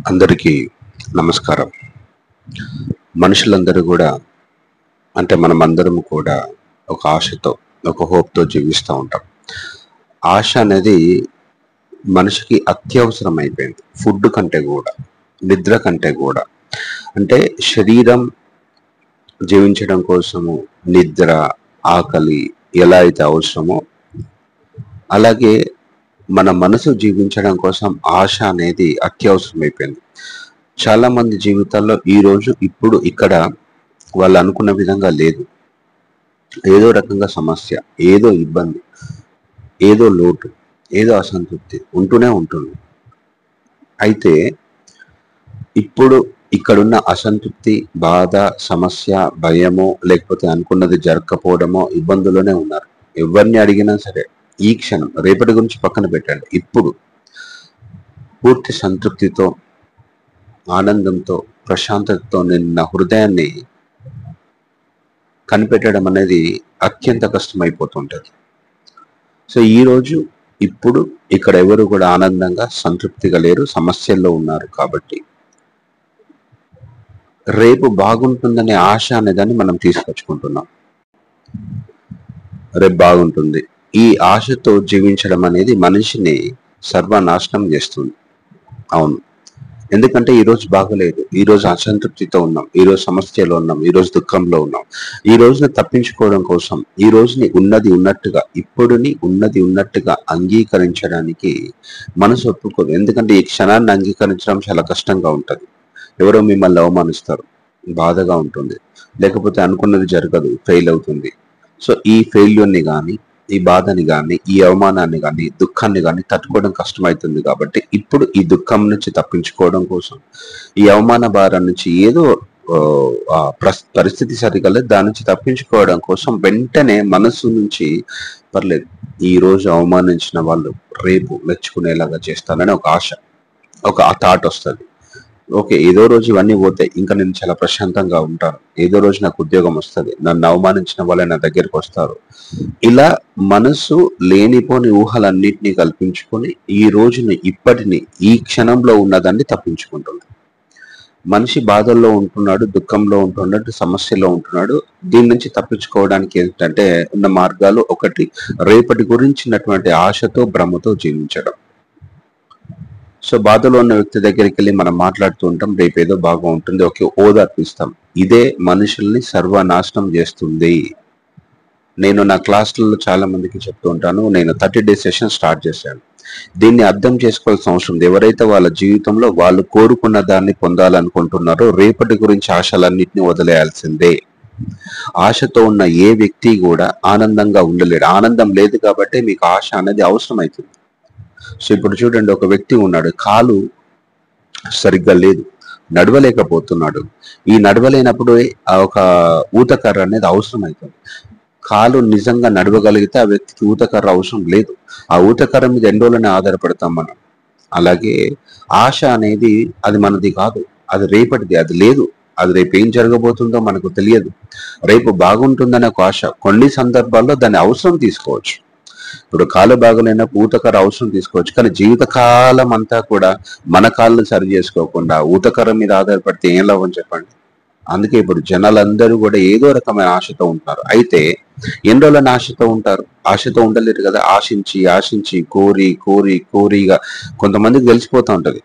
అందరికీ నమస్కారం. మనుషులందరూ కూడా మనమందరం కూడా ఒక ఆశతో, ఒక హోప్‌తో జీవిస్తూ ఉంటాం. ఆశ అనేది మనిషికి అత్యవసరం అయిపోయింది. ఫుడ్ కంటే కూడా, నిద్ర కంటే కూడా. అంటే శరీరం జీవించడం కోసము నిద్ర, ఆకలి ఎలా అయితే అవసరమో, అలాగే మన మనసు జీవించడం కోసం ఆశ అనేది అత్యవసరమైపోయింది. చాలా మంది జీవితాల్లో ఇప్పుడు ఇక్కడ వాళ్ళు అనుకున్న విధంగా లేదు. ఏదో రకంగా సమస్య, ఏదో ఇబ్బంది, ఏదో లోటు, ఏదో అసంతృప్తి ఉంటూనే ఉంటుంది. అయితే ఇప్పుడు ఇక్కడున్న అసంతృప్తి, బాధ, సమస్య, భయమో లేకపోతే అనుకున్నది జరగకపోవడమో ఇబ్బందులోనే ఉన్నారు. ఎవరిని అడిగినా సరే ఈ క్షణం, రేపటి గురించి పక్కన పెట్టండి. ఇప్పుడు పూర్తి సంతృప్తితో, ఆనందంతో, ప్రశాంతతతో నిన్న హృదయాన్ని కనిపెట్టడం అనేది అత్యంత కష్టమైపోతుంటది. సో ఇప్పుడు ఇక్కడ ఎవరు కూడా ఆనందంగా, సంతృప్తిగా లేరు, సమస్యల్లో ఉన్నారు. కాబట్టి రేపు బాగుంటుందనే ఆశ అనేదాన్ని మనం తీసుకొచ్చుకుంటున్నాం. రేపు బాగుంటుంది, ఈ ఆశతో జీవించడం అనేది మనిషిని సర్వనాశనం చేస్తుంది. అవును, ఎందుకంటే ఈరోజు బాగలేదు, ఈరోజు అసంతృప్తితో ఉన్నాం, ఈరోజు సమస్యలో ఉన్నాం, ఈరోజు దుఃఖంలో ఉన్నాం. ఈ రోజుని తప్పించుకోవడం కోసం, ఈ రోజుని ఉన్నది ఉన్నట్టుగా అంగీకరించడానికి మనసు ఒప్పుకోదు. ఎందుకంటే ఈ క్షణాన్ని అంగీకరించడం చాలా కష్టంగా ఉంటుంది. ఎవరో మిమ్మల్ని అవమానిస్తారు, బాధగా ఉంటుంది, లేకపోతే అనుకున్నది జరగదు, ఫెయిల్ అవుతుంది. సో ఈ ఫెయిల్యూర్ని కానీ, ఈ బాధని కానీ, ఈ అవమానాన్ని కానీ, దుఃఖాన్ని కానీ తట్టుకోవడం కష్టమవుతుంది. కాబట్టి ఇప్పుడు ఈ దుఃఖం నుంచి తప్పించుకోవడం కోసం, ఈ అవమాన భారం నుంచి ఏదో పరిస్థితి సరిగలేదు, దాని నుంచి తప్పించుకోవడం కోసం వెంటనే మనసు నుంచి పర్లేదు, ఈ రోజు అవమానించిన వాళ్ళు రేపు మెచ్చుకునేలాగా చేస్తానని ఒక ఆశ, ఒక థాట్ వస్తుంది. ఓకే, ఏదో రోజు ఇవన్నీ పోతాయి, ఇంకా నేను చాలా ప్రశాంతంగా ఉంటాను, ఏదో రోజు నాకు ఉద్యోగం వస్తుంది, నన్ను అవమానించిన వాళ్ళే నా దగ్గరికి వస్తారు. ఇలా మనసు లేనిపోని ఊహలన్నింటినీ కల్పించుకొని ఈ రోజుని, ఇప్పటిని, ఈ క్షణంలో ఉన్నదాన్ని తప్పించుకుంటుంది. మనిషి బాధల్లో ఉంటున్నాడు, దుఃఖంలో ఉంటున్నాడు, సమస్యలో ఉంటున్నాడు. దీని నుంచి తప్పించుకోవడానికి ఏంటంటే ఉన్న మార్గాలు, ఒకటి రేపటి గురించినటువంటి ఆశతో, భ్రమతో జీవించడం. సో బాధలో ఉన్న వ్యక్తి దగ్గరికి వెళ్ళి మనం మాట్లాడుతూ ఉంటాం, రేపు ఏదో బాగా ఉంటుంది, ఓకే, ఓదార్పిస్తాం. ఇదే మనుషుల్ని సర్వనాశనం చేస్తుంది. నేను నా క్లాసులలో చాలా మందికి చెప్తూ ఉంటాను, నేను 30 days సెషన్ స్టార్ట్ చేశాను. దీన్ని అర్థం చేసుకోవాల్సిన అవసరం ఉంది. ఎవరైతే వాళ్ళ జీవితంలో వాళ్ళు కోరుకున్న దాన్ని పొందాలనుకుంటున్నారో రేపటి గురించి ఆశలన్నింటినీ వదిలేయాల్సిందే. ఆశతో ఉన్న ఏ వ్యక్తి కూడా ఆనందంగా ఉండలేడు. ఆనందం లేదు కాబట్టి మీకు ఆశ అనేది అవసరం అవుతుంది. సో ఇప్పుడు చూడండి, ఒక వ్యక్తి ఉన్నాడు, కాలు సరిగ్గా లేదు, నడవలేకపోతున్నాడు. ఈ నడవలేనప్పుడు ఒక ఊతకర్ర అనేది అవసరం అవుతుంది. కాలు నిజంగా నడవగలిగితే ఆ వ్యక్తికి ఊతకర్ర అవసరం లేదు. ఆ ఊతకర్ర మీద ఎన్ని రోజులని ఆధారపడతాం మనం. అలాగే ఆశ అనేది అది మనది కాదు, అది రేపటిది, అది లేదు. అది రేపు ఏం జరగబోతుందో మనకు తెలియదు. రేపు బాగుంటుందనే ఒక ఆశ, కొన్ని సందర్భాల్లో దాని అవసరం తీసుకోవచ్చు. ఇప్పుడు కాలు బాగలేనప్పుడు ఊతకర్ర అవసరం తీసుకోవచ్చు, కానీ జీవితకాలం అంతా కూడా మన కాళ్ళు సరి చేసుకోకుండా ఊతకర్ర మీద ఆధారపడితే ఏం లాభం చెప్పండి. అందుకే ఇప్పుడు జనాలందరూ కూడా ఏదో రకమైన ఆశతో ఉంటారు. అయితే ఎన్ని రోజులని ఆశతో ఉంటారు? ఆశతో ఉండలేరు కదా. ఆశించి కోరిగా కొంతమందికి తెలిసిపోతూ ఉంటది.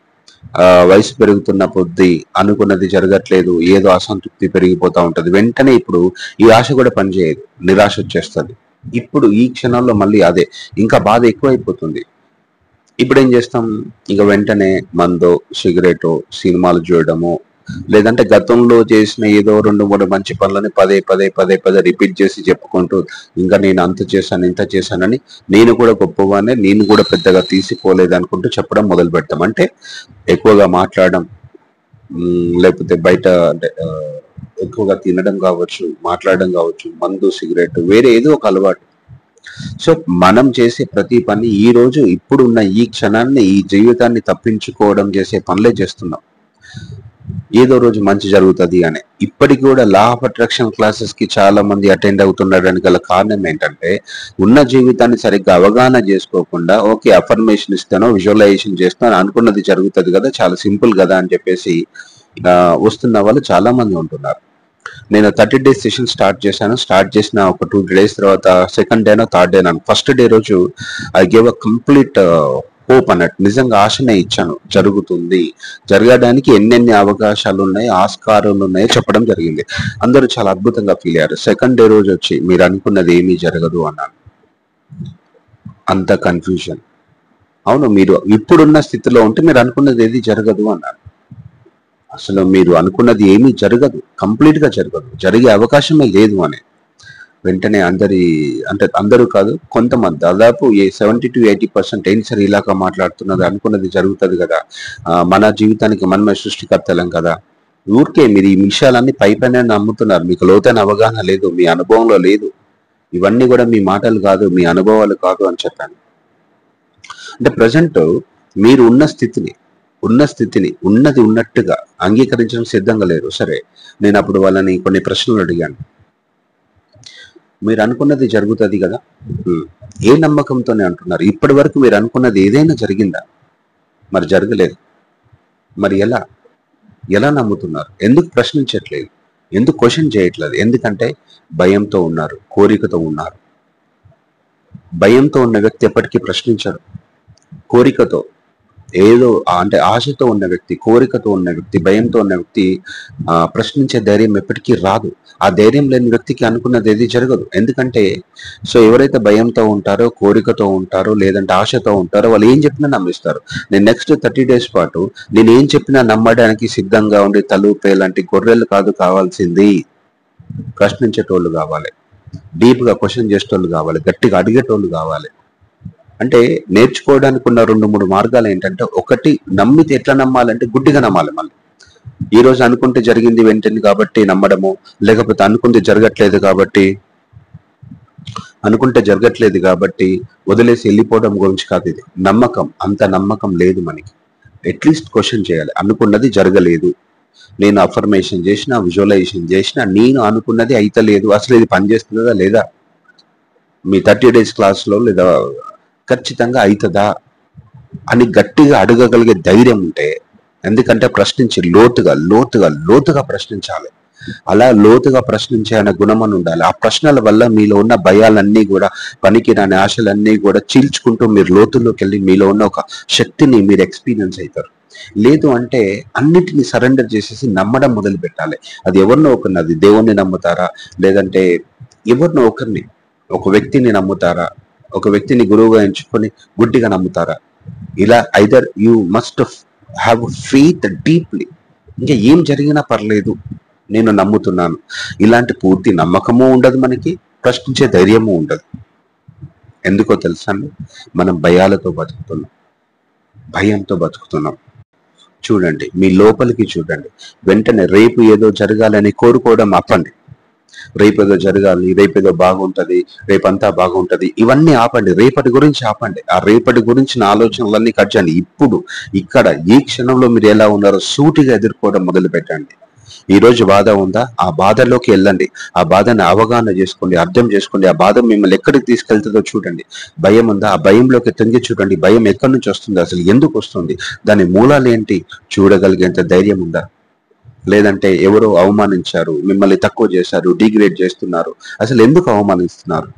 వయసు పెరుగుతున్న కొద్దీ అనుకున్నది జరగట్లేదు, ఏదో అసంతృప్తి పెరిగిపోతూ ఉంటది. వెంటనే ఇప్పుడు ఈ ఆశ కూడా పనిచేయదు, నిరాశ వచ్చేస్తుంది. ఇప్పుడు ఈ క్షణంలో మళ్ళీ అదే, ఇంకా బాధ ఎక్కువైపోతుంది. ఇప్పుడు ఏం చేస్తాం? ఇక వెంటనే మందో, సిగరెటో, సినిమాలు చూడడము, లేదంటే గతంలో చేసిన ఏదో 2-3 మంచి పనులని పదే రిపీట్ చేసి చెప్పుకుంటూ, ఇంకా నేను అంత చేశాను, ఇంత చేశానని, నేను కూడా గొప్పవానే, నేను కూడా పెద్దగా తీసిపోలేదు అనుకుంటూ చెప్పడం మొదలు పెడతాం. అంటే ఎక్కువగా మాట్లాడడం, లేకపోతే బయట అంటే ఎక్కువగా తినడం కావచ్చు, మాట్లాడడం కావచ్చు, మందు, సిగరెట్, వేరే ఏదో ఒక అలవాటు. సో మనం చేసే ప్రతి పని ఈ రోజు, ఇప్పుడున్న ఈ క్షణాన్ని, ఈ జీవితాన్ని తప్పించుకోవడం చేసే పనులే చేస్తున్నాం. ఏదో రోజు మంచి జరుగుతుంది అని. ఇప్పటికి కూడా లా ఆఫ్ అట్రాక్షన్ క్లాసెస్ కి చాలా మంది అటెండ్ అవుతున్నారని గల కారణం ఏంటంటే, ఉన్న జీవితాన్ని సరిగ్గా అవగాహన చేసుకోకుండా, ఓకే అఫర్మేషన్ ఇస్తాను, విజువలైజేషన్ చేస్తాను, అనుకున్నది జరుగుతుంది కదా, చాలా సింపుల్ కదా అని చెప్పేసి వస్తున్న వాళ్ళు చాలా మంది ఉంటున్నారు. నేను 30 days సెషన్ స్టార్ట్ చేశాను. స్టార్ట్ చేసిన ఒక 2 days తర్వాత సెకండ్ డేనో థర్డ్ డేనో ఫస్ట్ డే రోజు I gave a complete hope అన్నట్టు, నిజంగా ఆశనే ఇచ్చాను, జరుగుతుంది, జరగడానికి ఎన్నెన్ని అవకాశాలు ఉన్నాయి, ఆస్కారాలు ఉన్నాయో చెప్పడం జరిగింది. అందరూ చాలా అద్భుతంగా ఫీల్ అయ్యారు. సెకండ్ డే రోజు వచ్చి మీరు అనుకున్నది ఏమీ జరగదు అన్నాను. అంత కన్ఫ్యూజన్. అవును, మీరు ఇప్పుడున్న స్థితిలో ఉంటే మీరు అనుకున్నది ఏది జరగదు అన్నాను. అసలు మీరు అనుకున్నది ఏమీ జరగదు, కంప్లీట్ గా జరగదు, జరిగే అవకాశమే లేదు అని. వెంటనే అందరూ కాదు, కొంతమంది, దాదాపు 70 to 80% ఏంటి సార్ ఇలాగా మాట్లాడుతున్నది, అనుకున్నది జరుగుతుంది కదా, మన జీవితానికి మనమే సృష్టికర్తలం కదా, ఊరికే మీరు ఈ విషయాలన్నీ పైన నమ్ముతున్నారు, మీకు లోతైన అవగాహన లేదు, మీ అనుభవంలో లేదు, ఇవన్నీ కూడా మీ మాటలు కాదు, మీ అనుభవాలు కాదు అని చెప్పాను. అంటే ప్రజెంట్ మీరు ఉన్న స్థితిని ఉన్నది ఉన్నట్టుగా అంగీకరించడం సిద్ధంగా లేరు. సరే, నేను అప్పుడు వాళ్ళని కొన్ని ప్రశ్నలు అడిగాను. మీరు అనుకున్నది జరుగుతుంది కదా, ఏ నమ్మకంతోనే అంటున్నారు? ఇప్పటి వరకు మీరు అనుకున్నది ఏదైనా జరిగిందా? మరి జరగలేదు. మరి ఎలా నమ్ముతున్నారు? ఎందుకు ప్రశ్నించట్లేదు? ఎందుకు క్వశ్చన్ చేయట్లేదు? ఎందుకంటే భయంతో ఉన్నారు, కోరికతో ఉన్నారు. భయంతో ఉన్న వ్యక్తి ఎప్పటికీ ప్రశ్నించడు. కోరికతో, ఏదో అంటే ఆశతో ఉన్న వ్యక్తి, కోరికతో ఉన్న వ్యక్తి, భయంతో ఉన్న వ్యక్తి ప్రశ్నించే ధైర్యం ఎప్పటికీ రాదు. ఆ ధైర్యం లేని వ్యక్తికి అనుకున్నది ఏది జరగదు. ఎందుకంటే ఎవరైతే భయంతో ఉంటారో, కోరికతో ఉంటారో, లేదంటే ఆశతో ఉంటారో, వాళ్ళు ఏం చెప్పినా నమ్మిస్తారు. నేను నెక్స్ట్ 30 days పాటు నేను ఏం చెప్పినా నమ్మడానికి సిద్ధంగా ఉండి తలూపే లాంటి గొర్రెలు కాదు కావాల్సింది, ప్రశ్నించేటోళ్ళు కావాలి, డీప్ గా క్వశ్చన్ చేసేటోళ్ళు కావాలి, గట్టిగా అడిగేటోళ్ళు కావాలి. అంటే నేర్చుకోవడానికి ఉన్న 2-3 మార్గాలు ఏంటంటే, ఒకటి, నమ్మితే ఎట్లా నమ్మాలంటే గుడ్డిగా నమ్మాలి. మళ్ళీ ఈ రోజు అనుకుంటే జరిగింది వెంటనే కాబట్టి నమ్మడము, లేకపోతే అనుకుంటే జరగట్లేదు కాబట్టి వదిలేసి వెళ్ళిపోవడం గురించి కాదు ఇది. నమ్మకం, అంత నమ్మకం లేదు మనకి. అట్లీస్ట్ క్వశ్చన్ చేయాలి. అనుకున్నది జరగలేదు, నేను అఫర్మేషన్ చేసినా, విజువలైజేషన్ చేసినా, నేను అనుకున్నది అయితలేదు, అసలు ఇది పనిచేస్తుందా లేదా, మీ 30 days క్లాస్లో లేదా ఖచ్చితంగా అవుతుందా అని గట్టిగా అడగగలిగే ధైర్యం ఉంటే, ఎందుకంటే ప్రశ్నించి లోతుగా ప్రశ్నించాలి. అలా లోతుగా ప్రశ్నించే అనే గుణమని ఉండాలి. ఆ ప్రశ్నల వల్ల మీలో ఉన్న భయాలన్నీ కూడా, పనికిరాని ఆశలన్నీ కూడా చీల్చుకుంటూ మీరు లోతుల్లోకి వెళ్ళి మీలో ఉన్న ఒక శక్తిని మీరు ఎక్స్పీరియన్స్ అవుతారు. లేదు అంటే అన్నిటినీ సరెండర్ చేసేసి నమ్మడం మొదలు పెట్టాలి. అది ఎవరినో ఒకరిని, అది దేవుణ్ణి నమ్ముతారా, లేదంటే ఎవరినో ఒకరిని, ఒక వ్యక్తిని నమ్ముతారా, ఒక వ్యక్తిని గురువుగా ఎంచుకొని గుడ్డిగా నమ్ముతారా? ఇలా either you must have faith deeply, ఇంకా ఏం జరిగినా పర్లేదు, నేను నమ్ముతున్నాను, ఇలాంటి పూర్తి నమ్మకము ఉండదు మనకి, ప్రశ్నించే ధైర్యము ఉండదు. ఎందుకో తెలుసా అండి, మనం భయంతో బతుకుతున్నాం. చూడండి, మీ లోపలికి చూడండి. వెంటనే రేపు ఏదో జరగాలని కోరుకోవడం ఆపండి. రేపేదో జరగాలి, రేపేదో బాగుంటది, రేపంతా బాగుంటది, ఇవన్నీ ఆపండి. రేపటి గురించి ఆపండి. ఆ రేపటి గురించిన ఆలోచనలన్నీ కట్ చేయండి. ఇప్పుడు ఇక్కడ ఈ క్షణంలో మీరు ఎలా ఉన్నారో సూటిగా ఎదుర్కోవడం మొదలు పెట్టండి. ఈ రోజు బాధ ఉందా, ఆ బాధలోకి వెళ్ళండి. ఆ బాధని అవగాహన చేసుకోండి, అర్థం చేసుకోండి. ఆ బాధ మిమ్మల్ని ఎక్కడికి తీసుకెళ్తుందో చూడండి. భయం ఉందా, ఆ భయంలోకి తొంగి చూడండి. భయం ఎక్కడి నుంచి వస్తుంది, అసలు ఎందుకు వస్తుంది, దాని మూలాలు ఏంటి చూడగలిగేంత ధైర్యం ఉందా? లేదంటే ఎవరో అవమానించారు, మిమ్మల్ని తక్కువ చేశారు, డిగ్రేడ్ చేస్తున్నారు, అసలు ఎందుకు అవమానిస్తున్నారు,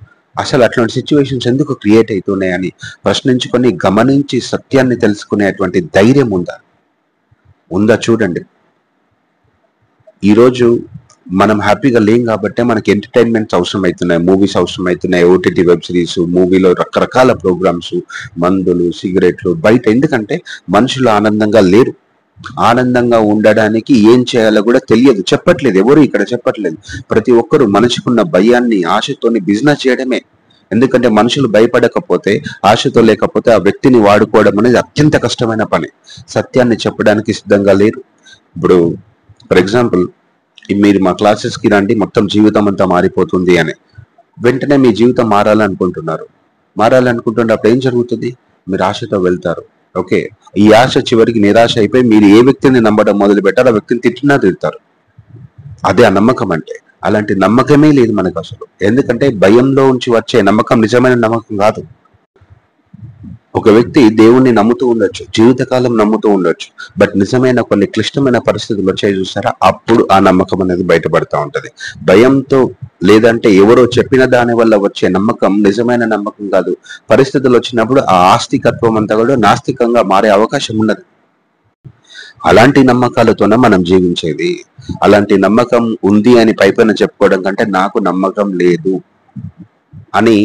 అసలు అట్లాంటి సిచ్యువేషన్స్ ఎందుకు క్రియేట్ అవుతున్నాయని ప్రశ్నించుకొని గమనించి సత్యాన్ని తెలుసుకునేటువంటి ధైర్యం ఉందా చూడండి. ఈరోజు మనం హ్యాపీగా లేం కాబట్టే మనకి ఎంటర్టైన్మెంట్స్ అవసరం అవుతున్నాయి, మూవీస్ అవసరం అవుతున్నాయి, ఓటీటీ వెబ్ సిరీస్, మూవీలో రకరకాల ప్రోగ్రామ్స్, మందులు, సిగరెట్లు బయట. ఎందుకంటే మనుషులు ఆనందంగా లేరు. ఆనందంగా ఉండడానికి ఏం చేయాలో కూడా తెలియదు, చెప్పట్లేదు, ఎవరు ఇక్కడ చెప్పట్లేదు. ప్రతి ఒక్కరు మనసుకున్న భయాన్ని, ఆశతోని బిజినెస్ చేయడమే. ఎందుకంటే మనుషులు భయపడకపోతే, ఆశతో లేకపోతే ఆ వ్యక్తిని వాడుకోవడం అనేది అత్యంత కష్టమైన పని. సత్యాన్ని చెప్పడానికి సిద్ధంగా లేరు. ఇప్పుడు ఫర్ ఎగ్జాంపుల్, మీరు మా క్లాసెస్కి రండి, మొత్తం జీవితం అంతా మారిపోతుంది అని. వెంటనే మీ జీవితం మారాలనుకుంటున్నప్పుడు ఏం జరుగుతుంది? మీరు ఆశతో వెళ్తారు, ఓకే, ఈ ఆశ చివరికి నిరాశ అయిపోయి మీరు ఏ వ్యక్తిని నమ్మడం మొదలు పెట్టారో ఆ వ్యక్తిని తిట్టినా తిడతారు. అదే ఆ నమ్మకం అంటే. అలాంటి నమ్మకమే లేదు మనకు అసలు. ఎందుకంటే భయంలో ఉంచి వచ్చే నమ్మకం నిజమైన నమ్మకం కాదు. ఒక వ్యక్తి దేవుణ్ణి నమ్ముతూ ఉండొచ్చు, జీవితకాలం నమ్ముతూ ఉండొచ్చు, బట్ నిజమైన కొన్ని క్లిష్టమైన పరిస్థితులు వచ్చాయి చూస్తారా, అప్పుడు ఆ నమ్మకం అనేది బయటపడతా ఉంటది. భయంతో లేదంటే ఎవరో చెప్పిన దాని వల్ల వచ్చే నమ్మకం నిజమైన నమ్మకం కాదు. పరిస్థితులు వచ్చినప్పుడు ఆ ఆస్తికత్వం అంతా కూడా నాస్తికంగా మారే అవకాశం ఉన్నది. అలాంటి నమ్మకాలతోనే మనం జీవించేది. అలాంటి నమ్మకం ఉంది అని పైపైన చెప్పుకోవడం కంటే నాకు నమ్మకం లేదు అని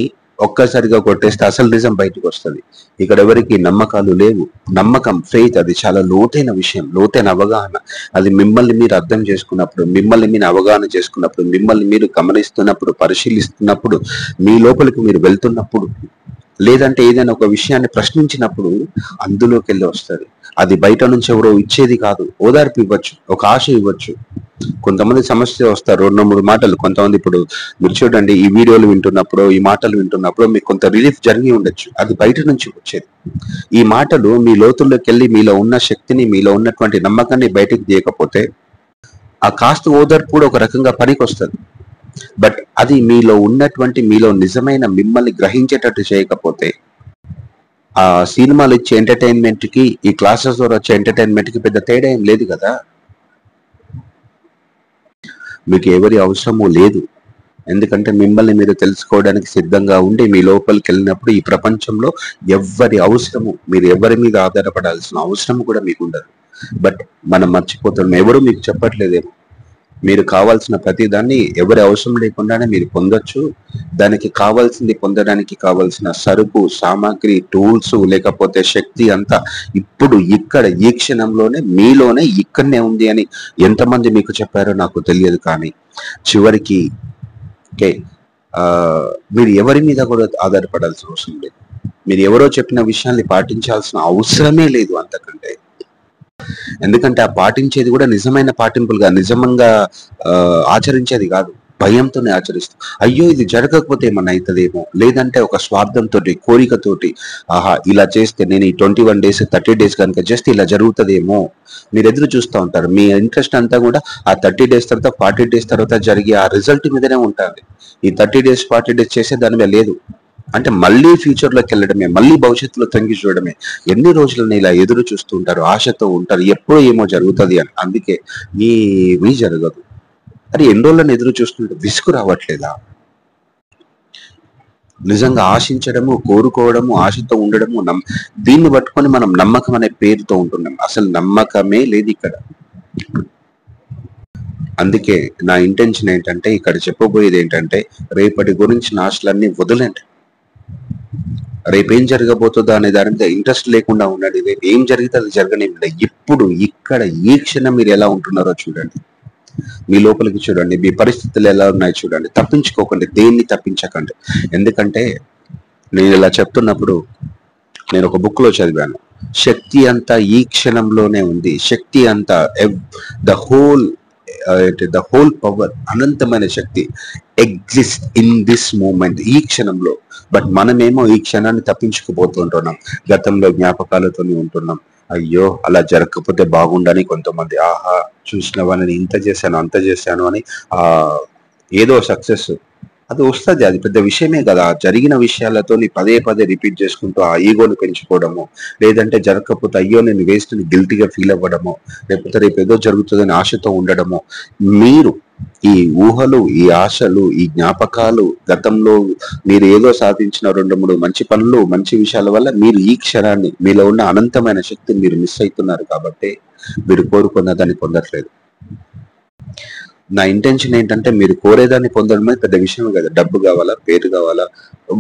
ఒక్కసారిగా కొట్టేస్తే అసలు నిజం బయటకు వస్తుంది. ఇక్కడ ఎవరికి నమ్మకాలు లేవు. నమ్మకం, ఫెయిత్, అది చాలా లోతైన విషయం, లోతైన అవగాహన. అది మిమ్మల్ని మీరు అర్థం చేసుకున్నప్పుడు, మిమ్మల్ని మీరు అవగాహన చేసుకున్నప్పుడు, మిమ్మల్ని మీరు గమనిస్తున్నప్పుడు, పరిశీలిస్తున్నప్పుడు, మీ లోపలికి మీరు వెళ్తున్నప్పుడు, లేదంటే ఏదైనా ఒక విషయాన్ని ప్రశ్నించినప్పుడు అందులోకి వెళ్ళి వస్తుంది. అది బయట నుంచి ఎవరో ఇచ్చేది కాదు. ఓదార్పు ఇవ్వచ్చు, ఒక ఆశ ఇవ్వచ్చు. కొంతమంది సమస్య వస్తారు, 2-3 మాటలు. కొంతమంది ఇప్పుడు మీరు చూడండి, ఈ వీడియోలు వింటున్నప్పుడు, ఈ మాటలు వింటున్నప్పుడు మీకు కొంత రిలీఫ్ జరిగి ఉండొచ్చు. అది బయట నుంచి వచ్చేది. ఈ మాటలు మీ లోతుల్లోకి వెళ్ళి మీలో ఉన్న శక్తిని, మీలో ఉన్నటువంటి నమ్మకాన్ని బయటకు తీయకపోతే ఆ కాస్త ఓదార్పు కూడా ఒక రకంగా పనికి వస్తుంది. బట్ అది మీలో నిజమైన మిమ్మల్ని గ్రహించేటట్టు చేయకపోతే, ఆ సినిమాలు ఇచ్చే ఎంటర్టైన్మెంట్ కి, ఈ క్లాసెస్ ద్వారా వచ్చే ఎంటర్టైన్మెంట్ కి పెద్ద తేడా ఏం లేదు కదా. మీకు ఎవరి అవసరము లేదు. ఎందుకంటే మిమ్మల్ని మీరు తెలుసుకోవడానికి సిద్ధంగా ఉండి మీ లోపలికి వెళ్ళినప్పుడు ఈ ప్రపంచంలో ఎవరి అవసరము, మీరు ఎవరి మీద ఆధారపడాల్సిన అవసరం కూడా మీకు ఉండదు. బట్ మనం మర్చిపోతున్నాం, ఎవరు మీకు చెప్పట్లేదేమో. మీరు కావాల్సిన ప్రతి దాన్ని ఎవరి అవసరం లేకుండానే మీరు పొందొచ్చు. దానికి కావాల్సింది, పొందడానికి కావాల్సిన సరుకు, సామాగ్రి, టూల్స్, లేకపోతే శక్తి అంతా ఇప్పుడు ఇక్కడ ఈ క్షణంలోనే మీలోనే ఇక్కడనే ఉంది అని ఎంతమంది మీకు చెప్పారో నాకు తెలియదు. కానీ చివరికి ఓకే, మీరు ఎవరి మీద కూడా ఆధారపడాల్సిన అవసరం లేదు. మీరు ఎవరో చెప్పిన విషయాన్ని పాటించాల్సిన అవసరమే లేదు అంతకంటే. ఎందుకంటే ఆ పాటించేది కూడా నిజమైన పాటింపులుగా, నిజంగా ఆచరించేది కాదు. భయంతోనే ఆచరిస్తాం. అయ్యో ఇది జరగకపోతే ఏమన్నా అవుతుందేమో, లేదంటే ఒక స్వార్థంతో, కోరికతోటి, ఆహా ఇలా చేస్తే నేను ఈ 21 days 30 days కనుక చేస్తే ఇలా జరుగుతుందేమో మీరు ఎదురు చూస్తూ ఉంటారు. మీ ఇంట్రెస్ట్ అంతా కూడా ఆ 30 days తర్వాత 40 days తర్వాత జరిగే ఆ రిజల్ట్ మీదనే ఉంటుంది. ఈ 30 days 40 days చేసే దాని మీద లేదు. అంటే మళ్ళీ ఫ్యూచర్లోకి వెళ్ళడమే, మళ్ళీ భవిష్యత్తులో తొంగి చూడడమే. ఎన్ని రోజులని ఇలా ఎదురు చూస్తూ ఉంటారు, ఆశతో ఉంటారు, ఎప్పుడో ఏమో జరుగుతుంది అని. అందుకే ఏమీ జరగదు. అది ఎన్ని రోజులను ఎదురు చూస్తుంటే విసుగు రావట్లేదా? నిజంగా ఆశించడము, కోరుకోవడము, ఆశతో ఉండడము, దీన్ని పట్టుకొని మనం నమ్మకం అనే పేరుతో ఉంటున్నాం. అసలు నమ్మకమే లేదు ఇక్కడ. అందుకే నా ఇంటెన్షన్ ఏంటంటే, ఇక్కడ చెప్పబోయేది ఏంటంటే, రేపటి గురించి ఆశలన్నీ వదిలేండి. రేపేం జరగబోతుందో అనే దాని మీద ఇంట్రెస్ట్ లేకుండా ఉండండి. రేపు ఏం జరిగితే అది జరగనివ్వండి. ఇప్పుడు ఇక్కడ ఈ క్షణం మీరు ఎలా ఉంటున్నారో చూడండి. మీ లోపలికి చూడండి, మీ పరిస్థితులు ఎలా ఉన్నాయో చూడండి. తప్పించుకోకండి, దేన్ని తప్పించకండి. ఎందుకంటే నేను ఇలా చెప్తున్నప్పుడు నేను ఒక బుక్ లో చదివాను, శక్తి అంతా ఈ క్షణంలోనే ఉంది. శక్తి అంతా, ద హోల్ పవర్, అనంతమైన శక్తి ఎగ్జిస్ట్ ఇన్ దిస్ మూమెంట్, ఈ క్షణంలో. బట్ మనమేమో ఈ క్షణాన్ని తప్పించుకుపోతుంటున్నాం. గతంలో జ్ఞాపకాలతోనే ఉంటున్నాం. అయ్యో అలా జరగకపోతే బాగుండని కొంతమంది, ఆహా చూసినవా నేను ఇంత చేశాను అంత చేశాను అని ఏదో సక్సెస్ అది వస్తుంది. అది పెద్ద విషయమే కదా. జరిగిన విషయాలతో పదే పదే రిపీట్ చేసుకుంటూ ఆ ఈగోని పెంచుకోవడము, లేదంటే జరగకపోతే అయ్యో నేను వేస్ట్ ని గిల్టీగా ఫీల్ అవ్వడము, లేకపోతే రేపు ఏదో జరుగుతుందని ఆశతో ఉండడము. మీరు ఈ ఊహలు, ఈ ఆశలు, ఈ జ్ఞాపకాలు, గతంలో మీరు ఏదో సాధించిన 2-3 మంచి పనులు, మంచి విషయాల వల్ల మీరు ఈ క్షణాన్ని, మీలో ఉన్న అనంతమైన శక్తిని మీరు మిస్ అవుతున్నారు. కాబట్టి మీరు కోరుకున్న దాన్ని పొందట్లేదు. నా ఇంటెన్షన్ ఏంటంటే, మీరు కోరేదాన్ని పొందడమే పెద్ద విషయం కదా. డబ్బు కావాలా, పేరు కావాలా,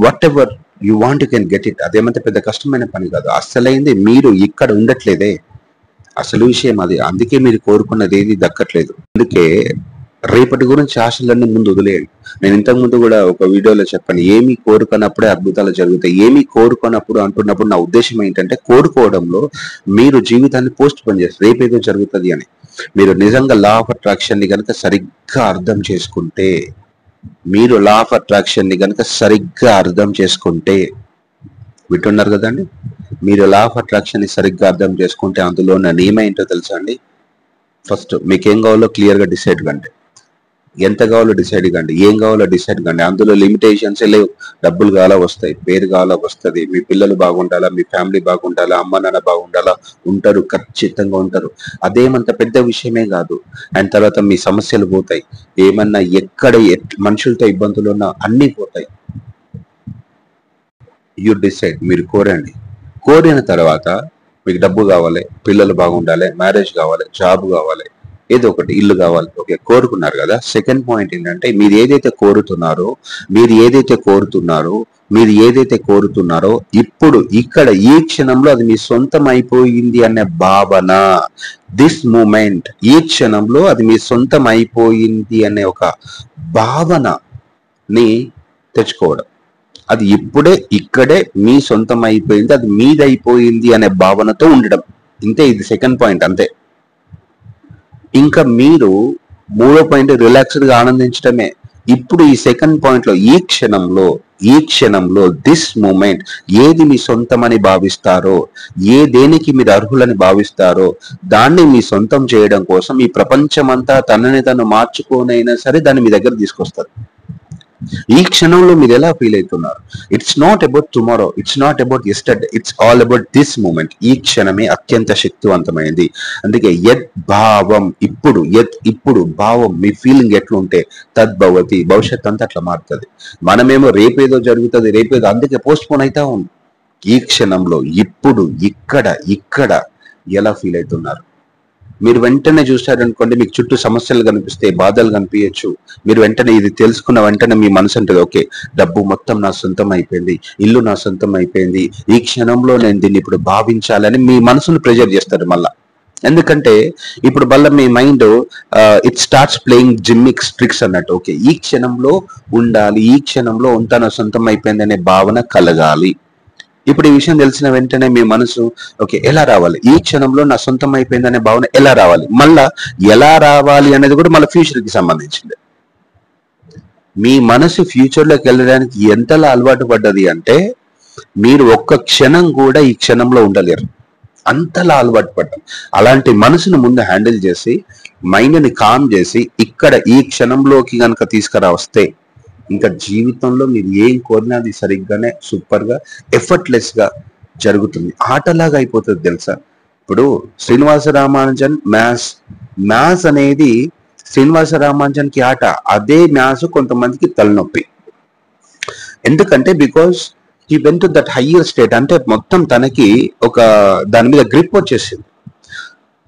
what ever you want you can get it. అదేమంటే పెద్ద కష్టమైన పని కాదు. అసలైంది మీరు ఇక్కడ ఉండట్లేదే, అసలు విషయం అది. అందుకే మీరు కోరుకున్నది ఏది దక్కట్లేదు. అందుకే రేపటి గురించి ఆశలన్నీ ముందు వదిలేయండి. నేను ఇంతకు ముందు కూడా ఒక వీడియోలో చెప్పాను, ఏమీ కోరుకున్నప్పుడే అద్భుతాలు జరుగుతాయి. ఏమీ కోరుకున్నప్పుడు అంటున్నప్పుడు నా ఉద్దేశం ఏంటంటే, కోరుకోవడంలో మీరు జీవితాన్ని పోస్ట్ పోన్ చేస్తారు, రేపేదో జరుగుతుంది అని. మీరు నిజంగా లా ఆఫ్ అట్రాక్షన్ ని కనుక సరిగ్గా అర్థం చేసుకుంటే, మీరు లా ఆఫ్ అట్రాక్షన్ ని కనుక సరిగ్గా అర్థం చేసుకుంటే, వింటున్నారు కదండి, మీరు లా ఆఫ్ అట్రాక్షన్ ని సరిగ్గా అర్థం చేసుకుంటే అందులో ఉన్న నియమం ఏంటో తెలుసా అండి? ఫస్ట్ మీకేం కావాలో క్లియర్ గా డిసైడ్ కండి. ఎంత కావాలో డిసైడ్ కండి, ఏం కావాలో డిసైడ్ కండి. అందులో లిమిటేషన్స్ లేవు. డబ్బులు కావాలా వస్తాయి, పేరు కావాలా వస్తుంది, మీ పిల్లలు బాగుండాలా, మీ ఫ్యామిలీ బాగుండాలా, అమ్మ నాన్న బాగుండాలా, ఉంటారు, ఖచ్చితంగా ఉంటారు. అదేమంత పెద్ద విషయమే కాదు. అండ్ తర్వాత మీ సమస్యలు పోతాయి. ఏమన్నా ఎక్కడ మనుషులతో ఇబ్బందులు ఉన్నా అన్నీ పోతాయి. యూ డిసైడ్, మీరు కోరండి. కోరిన తర్వాత మీకు డబ్బు కావాలి, పిల్లలు బాగుండాలి, మ్యారేజ్ కావాలి, జాబ్ కావాలి, ఏదో ఒకటి, ఇల్లు కావాలి. ఓకే, కోరుకున్నారు కదా. సెకండ్ పాయింట్ ఏంటంటే మీరు ఏదైతే కోరుతున్నారో ఇప్పుడు ఇక్కడ ఈ క్షణంలో అది మీ సొంతం అయిపోయింది అనే భావన, దిస్ మూమెంట్, ఈ క్షణంలో అది మీ సొంతం అయిపోయింది అనే ఒక భావనని తెచ్చుకోవడం. అది ఇప్పుడే ఇక్కడే మీ సొంతం అయిపోయింది, అది మీదైపోయింది అనే భావనతో ఉండడం. ఇంతే, ఇది సెకండ్ పాయింట్, అంతే. ఇంకా మీరు మూడో పాయింట్ రిలాక్స్డ్ గా ఆనందించడమే. ఇప్పుడు ఈ సెకండ్ పాయింట్ లో ఈ క్షణంలో దిస్ మూమెంట్ ఏది మీ సొంతమని భావిస్తారో, దేనికి మీరు అర్హులని భావిస్తారో దాన్ని మీ సొంతం చేయడం కోసం ఈ ప్రపంచమంతా తనని తను మార్చుకోనైనా సరే దాన్ని మీ దగ్గర తీసుకొస్తారు. ఈ క్షణంలో మీరు ఎలా ఫీల్ అవుతున్నారు? It's not about tomorrow, it's not about yesterday, it's all about this moment. ఈ క్షణమే అత్యంత శక్తివంతమైనది. అందుకే యత్ భావం, ఇప్పుడు భావం, మీ ఫీలింగ్ ఎట్లుంటే తద్భవతి, భవిష్యత్ అంతా అట్లా మారుతుంది. మనమేమో రేపేదో జరుగుతుంది, రేపేదో, అందుకే పోస్ట్ పోన్ అవుతా ఉంది. ఈ క్షణంలో ఇప్పుడు ఇక్కడ ఎలా ఫీల్ అవుతున్నారు? మీరు వెంటనే చూశారనుకోండి, మీకు చుట్టూ సమస్యలు కనిపిస్తే, బాధలు కనిపించచ్చు. మీరు వెంటనే ఇది తెలుసుకున్న వెంటనే మీ మనసు ఉంటుంది, ఓకే, డబ్బు మొత్తం నా సొంతం అయిపోయింది, ఇల్లు నా సొంతం అయిపోయింది, ఈ క్షణంలో నేను దీన్ని ఇప్పుడు భావించాలని మీ మనసును ప్రెజర్ చేస్తారు మళ్ళా. ఎందుకంటే ఇప్పుడు మళ్ళీ మీ mind it starts playing gimmicks tricks అన్నట్టు. ఓకే, ఈ క్షణంలో ఉండాలి, ఈ క్షణంలో అంతా నా సొంతం అయిపోయింది అనే భావన కలగాలి. ఇప్పుడు ఈ విషయం తెలిసిన వెంటనే మీ మనసు ఓకే, ఎలా రావాలి, ఈ క్షణంలో నా సొంతం అయిపోయింది అనే భావన ఎలా రావాలి, మళ్ళా ఎలా రావాలి అనేది కూడా మళ్ళీ ఫ్యూచర్ కి సంబంధించింది. మీ మనసు ఫ్యూచర్ లోకి వెళ్ళడానికి ఎంతలా అలవాటు పడ్డది అంటే మీరు ఒక్క క్షణం కూడా ఈ క్షణంలో ఉండలేరు, అంతలా అలవాటు పడ్డాం. అలాంటి మనసును ముందు హ్యాండిల్ చేసి మైండ్ ని కామ్ చేసి ఇక్కడ ఈ క్షణంలోకి కనుక తీసుకురా వస్తే ఇంకా జీవితంలో మీరు ఏం కోరినా అది సరిగ్గానే సూపర్ గా ఎఫర్ట్లెస్ గా జరుగుతుంది. ఆటలాగా అయిపోతుంది తెలుసా. ఇప్పుడు శ్రీనివాస రామానుజన్ మ్యాథ్స్ అనేది శ్రీనివాస రామానుజన్ కి ఆట, అదే మ్యాథ్స్ కొంతమందికి తలనొప్పి. ఎందుకంటే because he went to that higher state, అంటే మొత్తం తనకి ఒక దాని మీద గ్రిప్ వచ్చేసింది.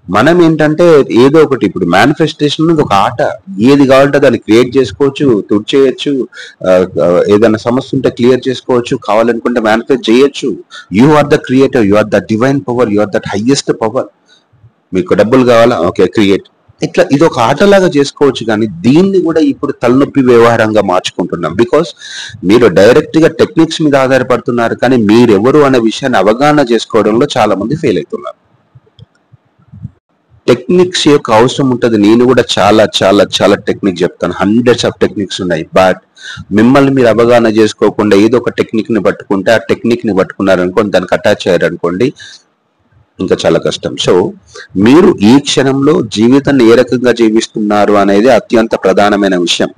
మనం ఏంటంటే ఏదో ఒకటి, ఇప్పుడు మేనిఫెస్టేషన్ ఒక ఆట, ఏది కావాలంటే దాన్ని క్రియేట్ చేసుకోవచ్చు, తుడిచేయచ్చు, ఏదైనా సమస్య ఉంటే క్లియర్ చేసుకోవచ్చు, కావాలనుకుంటే మేనిఫెస్ట్ చేయొచ్చు. You are the creator, you are the divine power, you are that highest power. మీకు డబ్బులు కావాలా, ఓకే క్రియేట్, ఇట్లా ఇది ఒక ఆటలాగా చేసుకోవచ్చు. కానీ దీన్ని కూడా ఇప్పుడు తలనొప్పి వ్యవహారంగా మార్చుకుంటున్నాం. బికాస్ మీరు డైరెక్ట్ గా టెక్నిక్స్ మీద ఆధారపడుతున్నారు, కానీ మీరెవరు అనే విషయాన్ని అవగాహన చేసుకోవడంలో చాలా మంది ఫెయిల్ అవుతున్నారు. టెక్నిక్స్ యొక్క అవసరం ఉంటుంది. నేను కూడా చాలా చాలా చాలా టెక్నిక్ చెప్తాను, హండ్రెడ్స్ ఆఫ్ టెక్నిక్స్ ఉన్నాయి. బట్ మిమ్మల్ని మీరు అవగాహన చేసుకోకుండా ఏదో ఒక టెక్నిక్ ని పట్టుకుంటే, ఆ టెక్నిక్ ని పట్టుకున్నారనుకోండి, దానికి అటాచ్ అయ్యారనుకోండి, ఇంకా చాలా కష్టం. సో మీరు ఈ క్షణంలో జీవితాన్ని ఏ రకంగా జీవిస్తున్నారు అనేది అత్యంత ప్రధానమైన విషయం.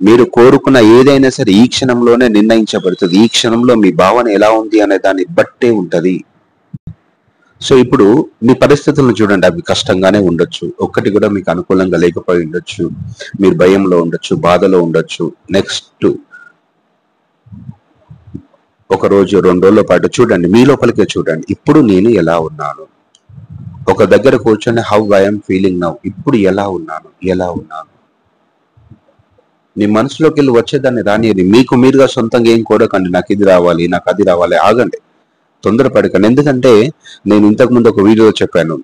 మీరు కోరుకున్న ఏదైనా సరే ఈ క్షణంలోనే నిర్ణయించబడుతుంది. ఈ క్షణంలో మీ భావన ఎలా ఉంది అనే దాన్ని బట్టే ఉంటది. సో ఇప్పుడు మీ పరిస్థితులను చూడండి, అవి కష్టంగానే ఉండొచ్చు, ఒక్కటి కూడా మీకు అనుకూలంగా లేకపోయి ఉండొచ్చు, మీరు భయంలో ఉండొచ్చు, బాధలో ఉండొచ్చు. నెక్స్ట్ ఒక రోజు 2 రోజుల పాటు చూడండి, మీ లోపలికే చూడండి, ఇప్పుడు నేను ఎలా ఉన్నాను. ఒక దగ్గర కూర్చొని హౌ ఐఎమ్ ఫీలింగ్ నౌ, ఇప్పుడు ఎలా ఉన్నాను. మీ మనసులోకి వెళ్ళి వచ్చేదాన్ని రానియది. మీకు మీరుగా సొంతంగా ఏం కోరకండి, నాకు ఇది రావాలి, నాకు అది రావాలి. ఆగండి, తొందరపడకండి. ఎందుకంటే నేను ఇంతకు ముందు ఒక వీడియోలో చెప్పాను,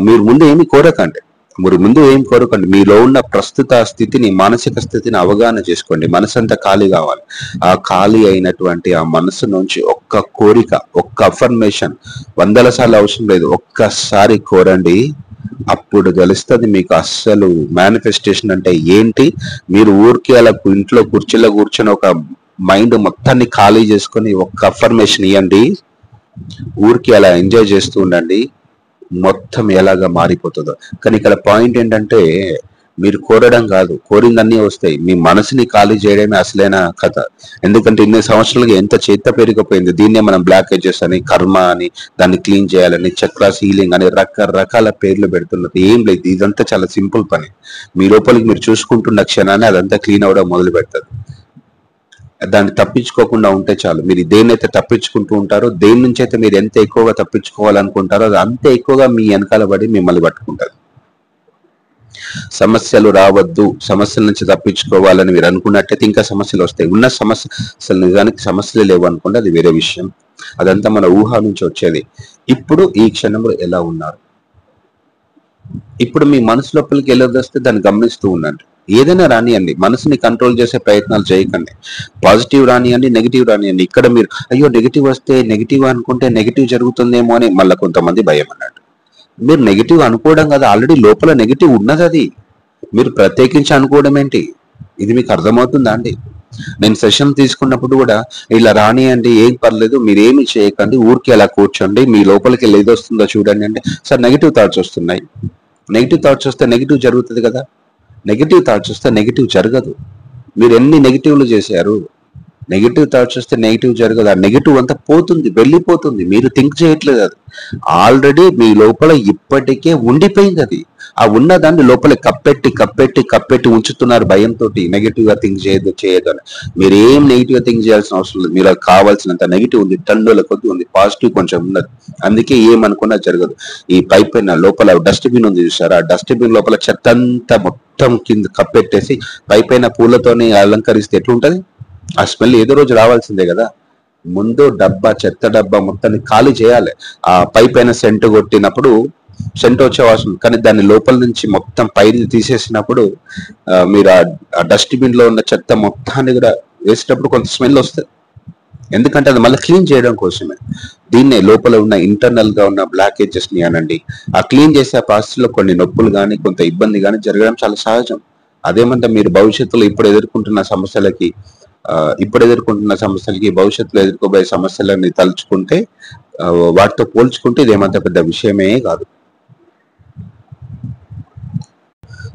మీరు ముందు ఏమి కోరకండి, మీలో ఉన్న ప్రస్తుత స్థితిని, మానసిక స్థితిని అవగాహన చేసుకోండి. మనసు అంతా ఖాళీ కావాలి. ఆ ఖాళీ అయినటువంటి ఆ మనసు నుంచి ఒక్క కోరిక, ఒక్క అఫర్మేషన్ 100 సార్లు అవసరం లేదు, ఒక్కసారి కోరండి. అప్పుడు తెలుస్తుంది మీకు అస్సలు మేనిఫెస్టేషన్ అంటే ఏంటి. మీరు ఊరికి అలా ఇంట్లో కుర్చీలో కూర్చొని ఒక మైండ్ మొత్తాన్ని ఖాళీ చేసుకొని ఒక్క అఫర్మేషన్ ఇవ్వండి, ఊరికి అలా ఎంజాయ్ చేస్తూ ఉండండి, మొత్తం ఎలాగా మారిపోతుందో. కానీ ఇక్కడ పాయింట్ ఏంటంటే మీరు కోరడం కాదు, కోరిందన్నీ వస్తాయి. మీ మనసుని ఖాళీ చేయడమే అసలైన కథ. ఎందుకంటే ఇన్ని సంవత్సరాలుగా ఎంత చేత్త పెరిగిపోయింది. దీన్నే మనం బ్లాక్ ఎడ్జెస్ అని, కర్మ అని, దాన్ని క్లీన్ చేయాలని, చక్రాస్ హీలింగ్ అని రకరకాల పేర్లు పెడుతున్నది. ఏం లేదు, ఇదంతా చాలా సింపుల్ పని. మీ లోపలికి మీరు చూసుకుంటున్న క్షణాన్ని అదంతా క్లీన్ అవ్వడం మొదలు పెడుతుంది. దాన్ని తప్పించుకోకుండా ఉంటే చాలు. మీరు దేన్నైతే తప్పించుకుంటూ ఉంటారో, దేని నుంచి అయితే మీరు ఎంత ఎక్కువగా తప్పించుకోవాలనుకుంటారో, అది అంతే ఎక్కువగా మీ వెనకాల పడి మిమ్మల్ని పట్టుకుంటారు. సమస్యలు రావద్దు, సమస్యల నుంచి తప్పించుకోవాలని మీరు అనుకున్నట్టయితే ఇంకా సమస్యలు వస్తాయి. ఉన్న సమస్య అసలు నిజానికి సమస్యలే లేవు అనుకుంటే అది వేరే విషయం. అదంతా మన ఊహ నుంచి వచ్చేది. ఇప్పుడు ఈ క్షణంలో ఎలా ఉన్నారు, ఇప్పుడు మీ మనసు లోపలికి వెళ్ళొస్తే దాన్ని గమనిస్తూ ఉండండి. ఏదైనా రానియండి, మనసుని కంట్రోల్ చేసే ప్రయత్నాలు చేయకండి. పాజిటివ్ రానియండి, నెగిటివ్ రానియండి. ఇక్కడ మీరు అయ్యో నెగిటివ్ వస్తే, నెగిటివ్ అనుకుంటే నెగిటివ్ జరుగుతుందేమో అని మళ్ళీ కొంతమంది భయం అన్నట్టు. మీరు నెగిటివ్ అనుకోవడం కదా, ఆల్రెడీ లోపల నెగిటివ్ ఉన్నది. అది మీరు ప్రత్యేకించి అనుకోవడం ఏంటి? ఇది మీకు అర్థమవుతుందా అండి? నేను సెషన్ తీసుకున్నప్పుడు కూడా ఇలా రానియండి, ఏం పర్లేదు, మీరు ఏమి చేయకండి, ఊరికి అలా కూర్చోండి, మీ లోపలికి వెళ్ళి ఏది వస్తుందో చూడండి అంటే, సార్ నెగిటివ్ థాట్స్ వస్తున్నాయి. నెగిటివ్ థాట్స్ వస్తే నెగిటివ్ జరుగుతుంది కదా. నెగిటివ్ థాట్స్ వస్తే నెగిటివ్ జరగదు. మీరు ఎన్ని నెగిటివ్లు చేశారు, నెగిటివ్ థాట్స్ వస్తే నెగిటివ్ జరగదు. ఆ నెగిటివ్ అంతా పోతుంది, వెళ్ళిపోతుంది. మీరు థింక్ చేయట్లేదు, అది ఆల్రెడీ మీ లోపల ఇప్పటికే ఉండిపోయింది. అది ఆ ఉన్నదాన్ని లోపల కప్పెట్టి కప్పెట్టి కప్పెట్టి ఉంచుతున్నారు భయంతో. నెగిటివ్ గా థింక్ చేయదు అని. మీరు ఏం నెగిటివ్ గా థింక్ చేయాల్సిన అవసరం లేదు. మీరు కావాల్సినంత నెగిటివ్ ఉంది, టన్నుల కొద్ది ఉంది, పాజిటివ్ కొంచెం ఉన్నది. అందుకే ఏమనుకున్నా జరగదు. ఈ పైన లోపల డస్ట్బిన్ ఉంది చూసారా, ఆ డస్ట్బిన్ లోపల చెత్త అంతా మొత్తం కింద కప్పెట్టేసి పైన పూలతోని అలంకరిస్తే ఎట్లుంటది? ఆ స్మెల్ ఏదో రోజు రావాల్సిందే కదా. ముందు డబ్బా, చెత్త డబ్బా మొత్తాన్ని ఖాళీ చేయాలి. ఆ పైన సెంటు కొట్టినప్పుడు సెంటు వచ్చే వాసన, కానీ దాన్ని లోపల నుంచి మొత్తం పైన తీసేసినప్పుడు మీరు ఆ డస్ట్బిన్ లో ఉన్న చెత్త మొత్తాన్ని కూడా వేసేటప్పుడు కొంత స్మెల్ వస్తుంది. ఎందుకంటే అది మళ్ళీ క్లీన్ చేయడం కోసమే. దీన్నే లోపల ఉన్న ఇంటర్నల్ గా ఉన్న బ్లాకేజెస్ ని అనండి, ఆ క్లీన్ చేసే ప్రాసెస్లో కొన్ని నొప్పులు కానీ, కొంత ఇబ్బంది కానీ జరగడం చాలా సహజం. అదేమంటే మీరు భవిష్యత్తులో ఇప్పుడు ఎదుర్కొంటున్న సమస్యలకి భవిష్యత్తులో ఎదుర్కోబోయే సమస్యలని తలుచుకుంటే, వాటితో పోల్చుకుంటే ఇదేమంత పెద్ద విషయమే కాదు.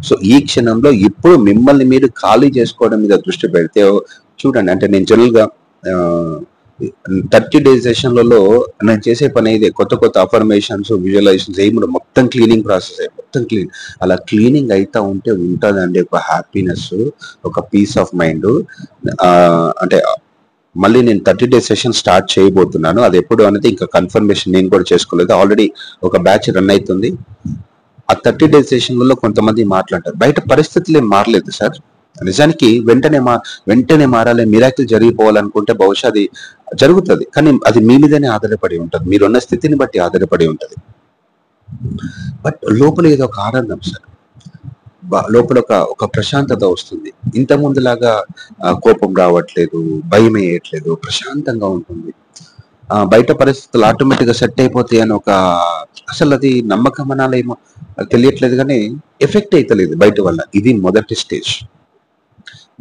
సో ఈ క్షణంలో ఇప్పుడు మిమ్మల్ని మీరు ఖాళీ చేసుకోవడం మీద దృష్టి పెడితే చూడండి. అంటే నేను జనరల్ గా 30 days సెషన్లలో నేను చేసే పని ఇదే. కొత్త కొత్త అఫర్మేషన్స్, విజువలైజేషన్స్ ఏమి మొత్తం క్లీనింగ్ ప్రాసెస్, మొత్తం క్లీన్. అలా క్లీనింగ్ అయితే ఉంటుందండి ఒక హ్యాపీనెస్, ఒక పీస్ ఆఫ్ మైండ్. అంటే మళ్ళీ నేను 30 days సెషన్ స్టార్ట్ చేయబోతున్నాను. అది ఎప్పుడు అనేది ఇంకా కన్ఫర్మేషన్ నేను కూడా చేసుకోలేదు. ఆల్రెడీ ఒక బ్యాచ్ రన్ అవుతుంది. ఆ 30 days సెషన్లలో కొంతమంది మాట్లాడతారు, బయట పరిస్థితులు ఏం మారలేదు సార్. నిజానికి వెంటనే మారాలి, మిరాకిల్ జరిగిపోవాలనుకుంటే బహుశా అది జరుగుతుంది, కానీ అది మీ మీదనే ఆధారపడి ఉంటుంది, మీరున్న స్థితిని బట్టి ఆధారపడి ఉంటుంది. బట్ లోపల ఏదో ఒక ఆనందం సార్, లోపల ఒక ప్రశాంతత వస్తుంది. ఇంత ముందులాగా కోపం రావట్లేదు, భయం వేయట్లేదు, ప్రశాంతంగా ఉంటుంది. బయట పరిస్థితులు ఆటోమేటిక్ గా సెట్ అయిపోతాయి అని అసలు అది నమ్మకం అనాలేమో తెలియట్లేదు, కానీ ఎఫెక్ట్ అవుతలేదు బయట వల్ల. ఇది మొదటి స్టేజ్.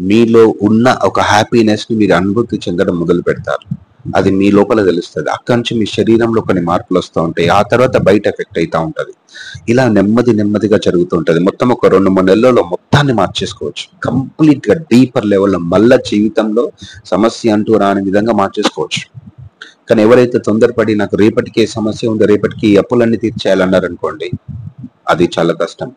మీలో ఉన్న ఒక హ్యాపీనెస్ ని మీరు అనుభూతి చెందడం మొదలు పెడతారు. అది మీ లోపల తెలుస్తుంది. అక్కడి నుంచి మీ శరీరంలో కొన్ని మార్పులు వస్తూ ఉంటాయి. ఆ తర్వాత బయట ఎఫెక్ట్ అవుతూ ఉంటది. ఇలా నెమ్మదిగా జరుగుతూ ఉంటది. మొత్తం ఒక 2-3 నెలల్లో మొత్తాన్ని మార్చేసుకోవచ్చు. కంప్లీట్ గా డీపర్ లెవెల్లో మళ్ళా జీవితంలో సమస్య అంటూ రాని విధంగా మార్చేసుకోవచ్చు. కానీ ఎవరైతే తొందరపడి నాకు రేపటికే సమస్య ఉంది, రేపటికి ఈ అప్పులన్నీ తీర్చేయాలన్నారనుకోండి, అది చాలా కష్టం.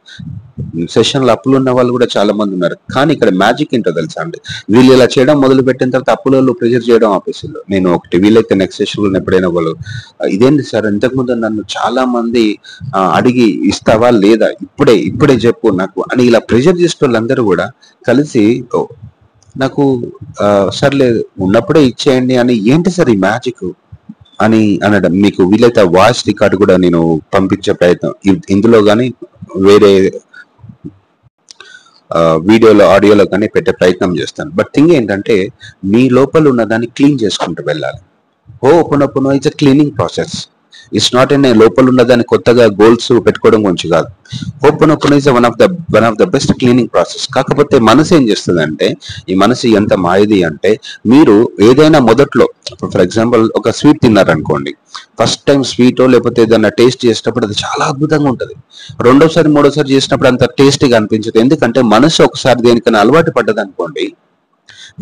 సెషన్లో అప్పులు ఉన్న వాళ్ళు కూడా చాలా మంది ఉన్నారు. కానీ ఇక్కడ మ్యాజిక్ ఏంటో తెలుసా అండి, వీళ్ళు ఇలా చేయడం మొదలు పెట్టిన తర్వాత అప్పులలో ప్రెజర్ చేయడం ఆఫీసులో. నేను ఒకటి వీలైతే నెక్స్ట్ సెషన్లో ఎప్పుడైనా వాళ్ళు ఇదేంటి సార్, ఇంతకుముందు నన్ను చాలా మంది అడిగి ఇస్తావా లేదా, ఇప్పుడే చెప్పు నాకు అని ఇలా ప్రెజర్ చేసే వాళ్ళందరూ కూడా కలిసి నాకు సర్లే ఉన్నప్పుడే ఇచ్చేయండి అని, ఏంటి సార్ ఈ మ్యాజిక్ అని అనడం. మీకు వీలైతే వాయిస్ రికార్డు కూడా నేను పంపించే ప్రయత్నం ఇందులో కానీ వేరే వీడియోలో, ఆడియోలో కానీ పెట్టే ప్రయత్నం చేస్తాను. బట్ థింగ్ ఏంటంటే మీ లోపల ఉన్న దాన్ని క్లీన్ చేసుకుంటూ వెళ్ళాలి. Open it's a cleaning process. It's not in లోపల ఉన్నదాన్ని కొత్తగా గోల్స్ పెట్టుకోవడం గురించి కాదు. Open is one of the best cleaning process. కాకపోతే మనసు ఏం చేస్తుందంటే, ఈ మనసు ఎంత మాయది అంటే, మీరు ఏదైనా మొదట్లో ఫర్ ఎగ్జాంపుల్ ఒక స్వీట్ తిన్నారనుకోండి, ఫస్ట్ టైం స్వీటో లేకపోతే ఏదైనా టేస్ట్ చేసేటప్పుడు అది చాలా అద్భుతంగా ఉంటుంది. రెండోసారి మూడోసారి చేసినప్పుడు అంత టేస్టీగా అనిపించదు. ఎందుకంటే మనసు ఒకసారి దేనికైనా అలవాటు పడ్డది అనుకోండి,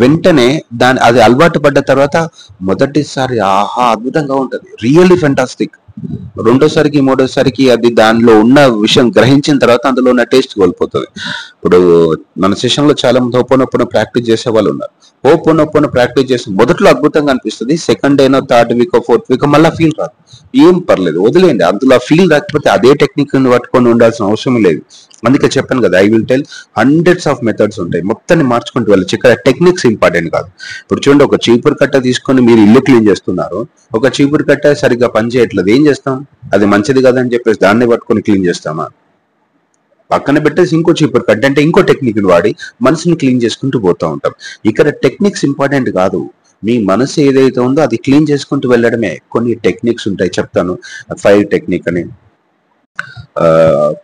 వెంటనే అది అలవాటు పడ్డ తర్వాత మొదటిసారి ఆహా అద్భుతంగా ఉంటుంది, రియల్లీ ఫెంటాస్టిక్. రెండోసారికి మూడోసారికి అది దానిలో ఉన్న విషయం గ్రహించిన తర్వాత అందులో ఉన్న టేస్ట్ కోల్పోతుంది. ఇప్పుడు మన సెషన్ లో చాలా మంది ఓపెన్ ప్రాక్టీస్ చేసే వాళ్ళు ఉన్నారు. ఓపెన్ ప్రాక్టీస్ చేసి మొదట్లో అద్భుతంగా అనిపిస్తుంది, సెకండ్ అయినా థర్డ్ వీక్ ఫోర్త్ వీక్ మళ్ళీ ఫీల్ రాదు. ఏం పర్లేదు, వదిలేయండి. అందులో ఫీల్ రాకపోతే అదే టెక్నిక్ పట్టుకొని ఉండాల్సిన అవసరం లేదు. అందుకే చెప్పాను కదా, I will tell hundreds of methods ఉంటాయి, మొత్తాన్ని మార్చుకుంటూ వెళ్ళచ్చు. ఇక్కడ టెక్నిక్స్ ఇంపార్టెంట్ కాదు. ఇప్పుడు చూడండి, ఒక చీపురు కట్ట తీసుకొని మీరు ఇల్లు క్లీన్ చేస్తున్నారు, ఒక చీపురు కట్ట సరిగ్గా పని చేయట్లేదు, ఏం చేస్తాం? అది మంచిది కదని చెప్పేసి దాన్ని పట్టుకొని క్లీన్ చేస్తామా? పక్కన పెట్టేసి ఇంకో చీపురు కట్ట అంటే ఇంకో టెక్నిక్ వాడి మనసుని క్లీన్ చేసుకుంటూ పోతూ ఉంటాం. ఇక్కడ టెక్నిక్స్ ఇంపార్టెంట్ కాదు, మీ మనసు ఏదైతే ఉందో అది క్లీన్ చేసుకుంటూ వెళ్ళడమే. కొన్ని టెక్నిక్స్ ఉంటాయి, చెప్తాను. 5 టెక్నిక్ అని,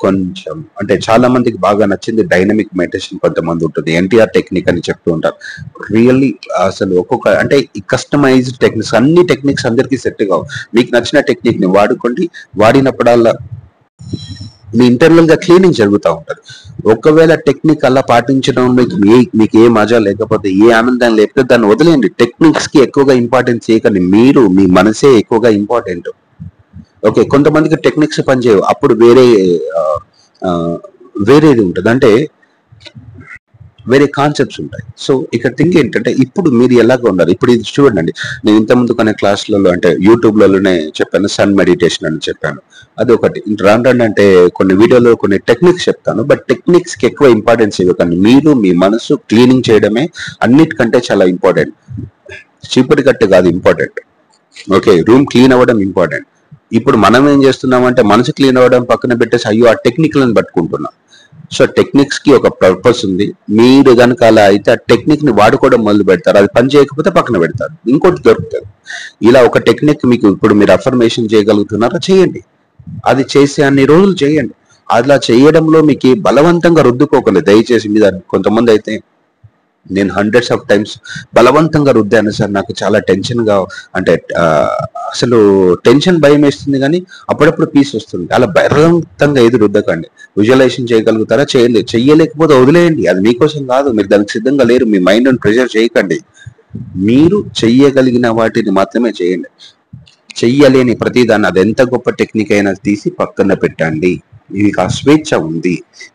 కొంచెం అంటే చాలా మందికి బాగా నచ్చింది డైనమిక్ మెడిటేషన్, కొంతమంది ఉంటుంది ఎన్టీఆర్ టెక్నిక్ అని చెప్తూ ఉంటారు. రియల్లీ అసలు ఒక్కొక్క అంటే కస్టమైజ్డ్ టెక్నిక్స్, అన్ని టెక్నిక్స్ అందరికీ సెట్ కావు. మీకు నచ్చిన టెక్నిక్ ని వాడుకోండి, వాడినప్పుడల్లా మీ ఇంటర్నల్ గా క్లీనింగ్ జరుగుతూ ఉంటుంది. ఒకవేళ టెక్నిక్ అలా పాటించడం మీకు ఏ మజా లేకపోతే, ఏ ఆనందం లేకపోతే దాన్ని వదిలేయండి. టెక్నిక్స్ కి ఎక్కువగా ఇంపార్టెన్స్ చేయకండి, మీరు మీ మనసే ఎక్కువగా ఇంపార్టెంట్. ఓకే, కొంతమందికి టెక్నిక్స్ పనిచేయవు, అప్పుడు వేరేది ఉంటుంది, అంటే వేరే కాన్సెప్ట్స్ ఉంటాయి. సో ఇక్కడ థింక్ ఏంటంటే, ఇప్పుడు మీరు ఎలాగ ఉన్నారు, ఇప్పుడు ఇది చూడండి. నేను ఇంతకుముందు కొన్ని క్లాసులలో అంటే యూట్యూబ్లలోనే చెప్పాను, సన్ మెడిటేషన్ అని చెప్పాను, అది ఒకటి. రాను అంటే కొన్ని వీడియోలో కొన్ని టెక్నిక్స్ చెప్తాను, బట్ టెక్నిక్స్ కి ఎక్కువ ఇంపార్టెన్స్ ఇవ్వకండి. మీరు మీ మనసు క్లీనింగ్ చేయడమే అన్నిటికంటే చాలా ఇంపార్టెంట్. చీపురు కట్టు కాదు ఇంపార్టెంట్, ఓకే, రూమ్ క్లీన్ అవ్వడం ఇంపార్టెంట్. ఇప్పుడు మనం ఏం చేస్తున్నామంటే, మనసు క్లీన్ అవ్వడం పక్కన పెట్టేసి అయ్యో ఆ టెక్నిక్లను పట్టుకుంటున్నాం. సో టెక్నిక్స్ కి ఒక పర్పస్ ఉంది. మీరు కనుక అలా అయితే ఆ టెక్నిక్ ని వాడుకోవడం మొదలు పెడతారు, అది పని చేయకపోతే పక్కన పెడతారు, ఇంకోటి దొరుకుతుంది. ఇలా ఒక టెక్నిక్ మీకు ఇప్పుడు మీరు అఫర్మేషన్ చేయగలుగుతున్నారా, చేయండి. అది చేసే అన్ని రోజులు చేయండి. అలా చేయడంలో మీకు బలవంతంగా రుద్దుకోకండి దయచేసి. మీద కొంతమంది అయితే, నేను హండ్రెడ్స్ ఆఫ్ టైమ్స్ బలవంతంగా రుద్దాను సార్, నాకు చాలా టెన్షన్ గా, అంటే అసలు టెన్షన్ భయం వేస్తుంది, కానీ అప్పుడప్పుడు పీస్ వస్తుంది. అలా బలవంతంగా ఏది రుద్దకండి. విజువలైజేషన్ చేయగలుగుతారా, చెయ్యలేకపోతే వదిలేయండి, అది మీకోసం కాదు, మీరు దానికి సిద్ధంగా లేరు. మీ మైండ్ ప్రెషర్ చేయకండి, మీరు చెయ్యగలిగిన వాటిని మాత్రమే చేయండి. చెయ్యలేని ప్రతిదాన్ని, అది ఎంత గొప్ప టెక్నిక్ అయినా తీసి పక్కన పెట్టండి. మీకు ఆ స్వేచ్ఛ ఉంది,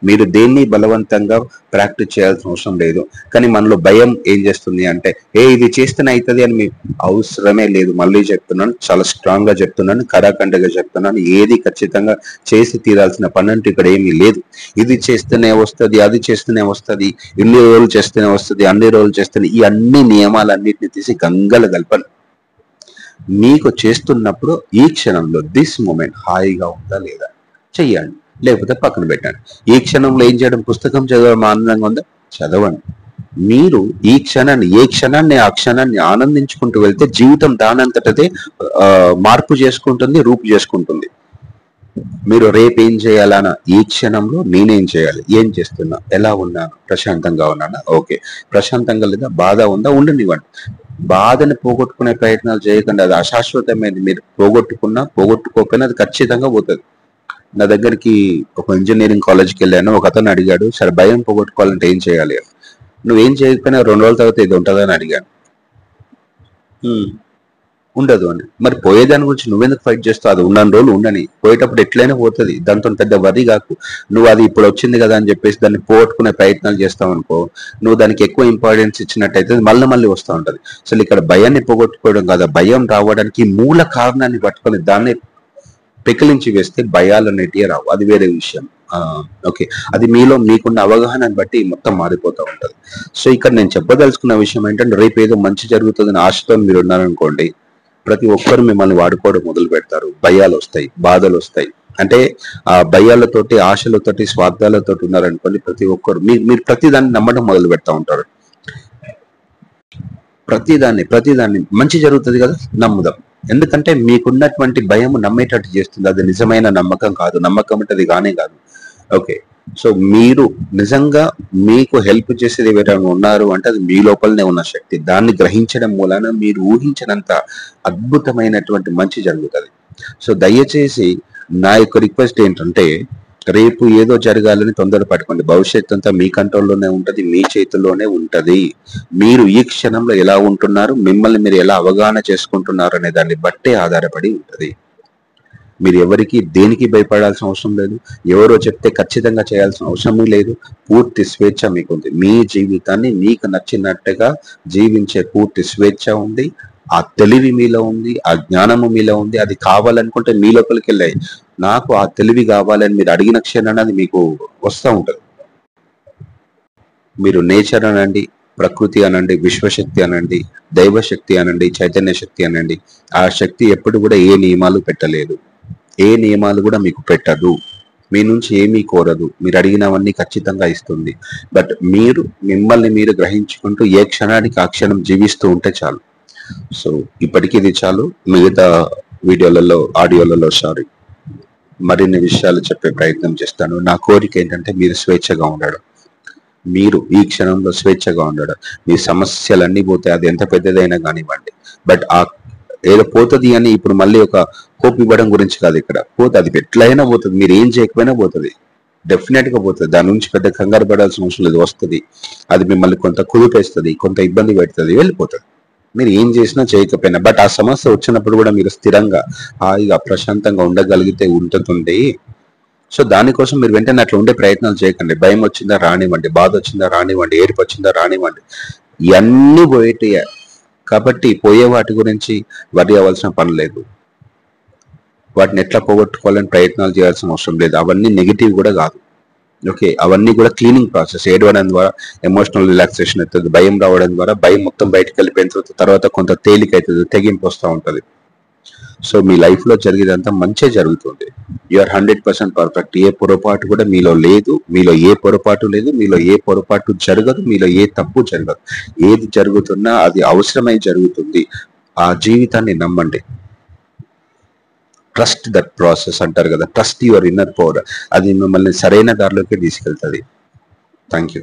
మీరు దేన్ని బలవంతంగా ప్రాక్టీస్ చేయాల్సిన అవసరం లేదు. కానీ మనలో భయం ఏం చేస్తుంది అంటే, ఇది చేస్తేనే అవుతుంది అని మీకు అవసరమే లేదు. మళ్ళీ చెప్తున్నాను, చాలా స్ట్రాంగ్ గా చెప్తున్నాను, కరాఖండగా చెప్తున్నాను, ఏది ఖచ్చితంగా చేసి తీరాల్సిన పని అంటూ ఇక్కడ ఏమీ లేదు. ఇది చేస్తేనే వస్తుంది, అది చేస్తేనే వస్తుంది, ఇన్ని రోజులు చేస్తేనే వస్తుంది, అన్ని రోజులు చేస్తేనే, ఈ అన్ని నియమాలన్నింటినీ తీసి గంగలు కలపండి. మీకు చేస్తున్నప్పుడు ఈ క్షణంలో దిస్ మూమెంట్ హాయిగా ఉందా లేదా చెయ్యండి, లేకపోతే పక్కన పెట్టండి. ఈ క్షణంలో ఏం చేయడం, పుస్తకం చదవడం ఆనందంగా ఉందా, చదవండి. మీరు ఈ క్షణాన్ని, ఏ క్షణాన్ని ఆ క్షణాన్ని ఆనందించుకుంటూ వెళ్తే జీవితం దానంతటదే మార్పు చేసుకుంటుంది, రూపు చేసుకుంటుంది. మీరు రేపు ఏం చేయాలన్నా ఈ క్షణంలో నేనేం చేయాలి, ఏం చేస్తున్నా, ఎలా ఉన్నాను, ప్రశాంతంగా ఉన్నానా, ఓకే, ప్రశాంతంగా లేదా, బాధ ఉందా, ఉండనివ్వండి. బాధని పోగొట్టుకునే ప్రయత్నాలు చేయకండి, అది అశాశ్వతమైనది. మీరు పోగొట్టుకోకపోయినా అది ఖచ్చితంగా పోతుంది. నా దగ్గరికి ఒక ఇంజనీరింగ్ కాలేజ్కి వెళ్ళాను, ఒక అతను అడిగాడు, సరే భయం పోగొట్టుకోవాలంటే ఏం చేయాలి, నువ్వేం చేయకపోయినా 2 రోజుల తర్వాత ఇది ఉంటుందని అడిగాను. ఉండదు అని. మరి పోయేదాని గురించి నువ్వెందుకు ఫైట్ చేస్తావు, అది ఉన్న రోజులు ఉండని, పోయేటప్పుడు ఎట్లయినా పోతుంది, దాంతో పెద్ద వరి కాకు. నువ్వు అది ఇప్పుడు వచ్చింది కదా అని చెప్పేసి దాన్ని పోగొట్టుకునే ప్రయత్నాలు చేస్తావు అనుకో, నువ్వు దానికి ఎక్కువ ఇంపార్టెన్స్ ఇచ్చినట్టయితే మళ్ళీ వస్తూ ఉంటది. అసలు ఇక్కడ భయాన్ని పోగొట్టుకోవడం కాదు, భయం రావడానికి మూల కారణాన్ని పట్టుకొని దాన్ని పెకిలించి వేస్తే భయాలు అనేటివి రావు, అది వేరే విషయం. ఓకే, అది మీలో మీకున్న అవగాహనని బట్టి మొత్తం మారిపోతూ ఉంటది. సో ఇక్కడ నేను చెప్పదలుచుకున్న విషయం ఏంటంటే, రేపు ఏదో మంచి జరుగుతుందని ఆశతో మీరు ఉన్నారనుకోండి, ప్రతి ఒక్కరు మిమ్మల్ని వాడుకోవడం మొదలు పెడతారు, భయాలు వస్తాయి, బాధలు వస్తాయి. అంటే ఆ భయాలతోటి, ఆశలతోటి, స్వార్థాలతోటి ఉన్నారనుకోండి, ప్రతి ఒక్కరు మీరు ప్రతిదాన్ని నమ్మడం మొదలు పెడతా ఉంటారు. ప్రతిదాన్ని మంచి జరుగుతుంది కదా నమ్ముదాం, ఎందుకంటే మీకున్నటువంటి భయం నమ్మేటట్టు చేస్తుంది. అది నిజమైన నమ్మకం కాదు. నమ్మకం అంటే అది కానే కాదు. ఓకే. సో మీరు నిజంగా మీకు హెల్ప్ చేసేది ఎవరైనా ఉన్నారు అంటే అది మీ లోపలనే ఉన్న శక్తి. దాన్ని గ్రహించడం మూలాన మీరు ఊహించినంత అద్భుతమైనటువంటి మంచి జరుగుతుంది. సో దయచేసి నా యొక్క రిక్వెస్ట్ ఏంటంటే, రేపు ఏదో జరగాలని తొందరపడకండి. భవిష్యత్తు అంతా మీ కంట్రోల్లోనే ఉంటది, మీ చేతుల్లోనే ఉంటది. మీరు ఈ క్షణంలో ఎలా ఉంటున్నారు, మిమ్మల్ని మీరు ఎలా అవగాహన చేసుకుంటున్నారు అనే దాన్ని బట్టే ఆధారపడి ఉంటది. మీరు ఎవరికి దేనికి భయపడాల్సిన అవసరం లేదు. ఎవరో చెప్తే ఖచ్చితంగా చేయాల్సిన అవసరం లేదు. పూర్తి స్వేచ్ఛ మీకుంది. మీ జీవితాన్ని మీకు నచ్చినట్టుగా జీవించే పూర్తి స్వేచ్ఛ ఉంది. ఆ తెలివి మీలో ఉంది, ఆ జ్ఞానము మీలో ఉంది. అది కావాలనుకుంటే మీ లోపలికి వెళ్ళాయి. నాకు ఆ తెలివి కావాలని మీరు అడిగిన క్షణాన్ని అది మీకు వస్తూ ఉంటది. మీరు నేచర్ అనండి, ప్రకృతి అనండి, విశ్వశక్తి అనండి, దైవశక్తి అనండి, చైతన్య శక్తి అనండి, ఆ శక్తి ఎప్పుడు కూడా ఏ నియమాలు పెట్టలేదు. ఏ నియమాలు కూడా మీకు పెట్టదు. మీ నుంచి ఏమీ కోరదు. మీరు అడిగినవన్నీ ఖచ్చితంగా ఇస్తుంది. బట్ మీరు మిమ్మల్ని మీరు గ్రహించుకుంటూ ఏ క్షణానికి ఆ క్షణం జీవిస్తూ ఉంటే చాలు. సో ఇప్పటికీ ఇది చాలు. మిగతా వీడియోలలో, ఆడియోలలో మరిన్ని విషయాలు చెప్పే ప్రయత్నం చేస్తాను. నా కోరిక ఏంటంటే మీరు స్వేచ్ఛగా ఉండడం. మీరు ఈ క్షణంలో స్వేచ్ఛగా ఉండడం. మీ సమస్యలన్నీ పోతే అది ఎంత పెద్దదైనా కానివ్వండి. బట్ ఆ ఏదో పోతుంది అని ఇప్పుడు మళ్ళీ ఒక హోప్ ఇవ్వడం గురించి కాదు ఇక్కడ. పోతే అది ఎట్లయినా పోతుంది. మీరు ఏం చేయకపోయినా పోతుంది. డెఫినెట్ గా పోతుంది. దాని నుంచి పెద్ద కంగారు పడాల్సిన అవసరం లేదు. వస్తుంది. అది మిమ్మల్ని కొంత కుదిపేస్తుంది, కొంత ఇబ్బంది పెడుతుంది, వెళ్ళిపోతుంది. మీరు ఏం చేసినా చేయకపోయినా. బట్ ఆ సమస్య వచ్చినప్పుడు కూడా మీరు స్థిరంగా హాయిగా ప్రశాంతంగా ఉండగలిగితే ఉంటుంది. సో దానికోసం మీరు వెంటనే అట్లా ఉండే ప్రయత్నాలు చేయకండి. భయం వచ్చిందా రానివ్వండి, బాధ వచ్చిందా రానివ్వండి, ఏడుపు వచ్చిందా రానివ్వండి. ఇవన్నీ పోయేటియే. కాబట్టి పోయే వాటి గురించి వరి అవ్వాల్సిన పని లేదు. వాటిని ఎట్లా పోగొట్టుకోవాలని ప్రయత్నాలు చేయాల్సిన అవసరం లేదు. అవన్నీ నెగిటివ్ కూడా కాదు. ఓకే. అవన్నీ కూడా క్లీనింగ్ ప్రాసెస్. ఏడవడం ద్వారా ఎమోషనల్ రిలాక్సేషన్ అవుతుంది. భయం రావడం ద్వారా భయం మొత్తం బయటకు వెళ్ళిపోయిన తర్వాత కొంత తేలిక అవుతుంది, తెగింపు వస్తూ ఉంటుంది. సో మీ లైఫ్ లో జరిగేదంతా మంచి జరుగుతుంది. You're 100% perfect. ఏ పొరపాటు కూడా మీలో లేదు. మీలో ఏ పొరపాటు లేదు. మీలో ఏ పొరపాటు జరగదు. మీలో ఏ తప్పు జరగదు. ఏది జరుగుతున్నా అది అవసరమై జరుగుతుంది. ఆ జీవితాన్ని నమ్మండి. ట్రస్ట్ దట్ ప్రాసెస్ అంటారు కదా. Trust your inner power. అది మిమ్మల్ని సరైన దారిలోకి తీసుకెళ్తుంది. Thank you.